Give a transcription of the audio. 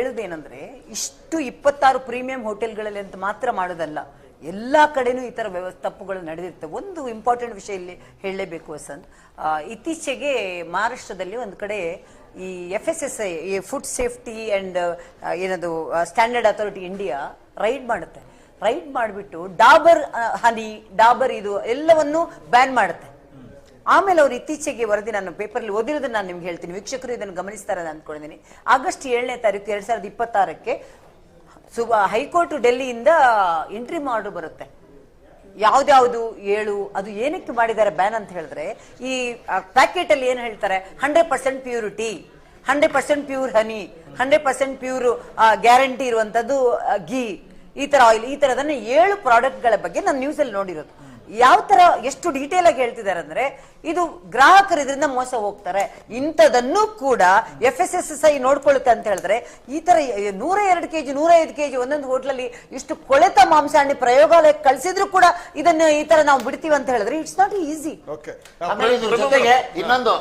ಹೇಳುದೇನಂದ್ರೆ ಇಷ್ಟು 26 ಪ್ರೀಮಿಯಂ ಹೋಟೆಲ್ಗಳಲ್ಲಿ ಅಂತ ಮಾತ್ರ ಮಾಡೋದಲ್ಲ, ಎಲ್ಲಾ ಕಡೆನೂ ಈ ತರ ತಪ್ಪುಗಳು ನಡೆದಿರ್ತವೆ. ಒಂದು ಇಂಪಾರ್ಟೆಂಟ್ ವಿಷಯ ಇಲ್ಲಿ ಹೇಳಲೇಬೇಕು ವಸಂತ್. ಇತ್ತೀಚೆಗೆ ಮಹಾರಾಷ್ಟ್ರದಲ್ಲಿ ಒಂದು ಕಡೆ ಈ FSSAI, ಈ ಫುಡ್ ಸೇಫ್ಟಿ ಅಂಡ್ ಏನದು ಸ್ಟ್ಯಾಂಡರ್ಡ್ ಅಥಾರಿಟಿ ಇಂಡಿಯಾ ರೈಡ್ ಮಾಡುತ್ತೆ. ರೈಡ್ ಮಾಡಿಬಿಟ್ಟು ಡಾಬರ್ ಹನಿ, ಡಾಬರ್ ಇದು ಎಲ್ಲವನ್ನೂ ಬ್ಯಾನ್ ಮಾಡುತ್ತೆ. ಆಮೇಲೆ ಅವ್ರು ಇತ್ತೀಚೆಗೆ ವರದಿ ನಾನು ಪೇಪರ್ಲಿ ಓದಿರೋದನ್ನ ನಾನು ನಿಮ್ಗೆ ಹೇಳ್ತೀನಿ, ವೀಕ್ಷಕರು ಇದನ್ನು ಗಮನಿಸ್ತಾರೆ ಅಂತ ಅನ್ಕೊಂಡಿದ್ದೀನಿ. ಆಗಸ್ಟ್ 7ನೇ ತಾರೀಕು 2026ಕ್ಕೆ ಹೈಕೋರ್ಟ್ ಡೆಲ್ಲಿಯಿಂದ ಇಂಟ್ರಿ ಆರ್ಡರ್ ಬರುತ್ತೆ. ಯಾವ್ದ್ಯಾವ್ದು 7 ಅದು ಏನಕ್ಕೆ ಮಾಡಿದ್ದಾರೆ ಬ್ಯಾನ್ ಅಂತ ಹೇಳಿದ್ರೆ, ಈ ಪ್ಯಾಕೆಟ್ ಅಲ್ಲಿ ಏನ್ ಹೇಳ್ತಾರೆ, 100% ಪ್ಯೂರಿಟಿ, 100% ಪ್ಯೂರ್ ಹನಿ, 100% ಪ್ಯೂರ್ ಗ್ಯಾರಂಟಿ ಇರುವಂತದ್ದು ಘೀ, ಈ ತರ ಆಯಿಲ್, ಈ ತರದನ್ನ 7 ಪ್ರಾಡಕ್ಟ್ ಗಳ ಬಗ್ಗೆ ನಾನು ನ್ಯೂಸ್ ಅಲ್ಲಿ ನೋಡಿರೋದು. ಯಾವ ತರ ಎಷ್ಟು ಡೀಟೇಲ್ ಆಗಿ ಹೇಳ್ತಿದ್ದಾರೆ ಅಂದ್ರೆ, ಇದು ಗ್ರಾಹಕರು ಇದರಿಂದ ಮೋಸ ಹೋಗ್ತಾರೆ. ಇಂಥದನ್ನು ಕೂಡ FSSAI ನೋಡ್ಕೊಳ್ಳುತ್ತೆ ಅಂತ ಹೇಳಿದ್ರೆ, ಈ ತರ 102 kg 105 kg ಒಂದೊಂದು ಹೋಟ್ಲಲ್ಲಿ ಇಷ್ಟು ಕೊಳೆತ ಮಾಂಸಾಣಿ ಪ್ರಯೋಗಾಲಯಕ್ಕೆ ಕಳಿಸಿದ್ರು ಕೂಡ ಇದನ್ನ ಈ ತರ ನಾವು ಬಿಡ್ತೀವಿ ಅಂತ ಹೇಳಿದ್ರೆ ಇಟ್ಸ್ ನಾಟ್ ಈಸಿ. ಇನ್ನೊಂದು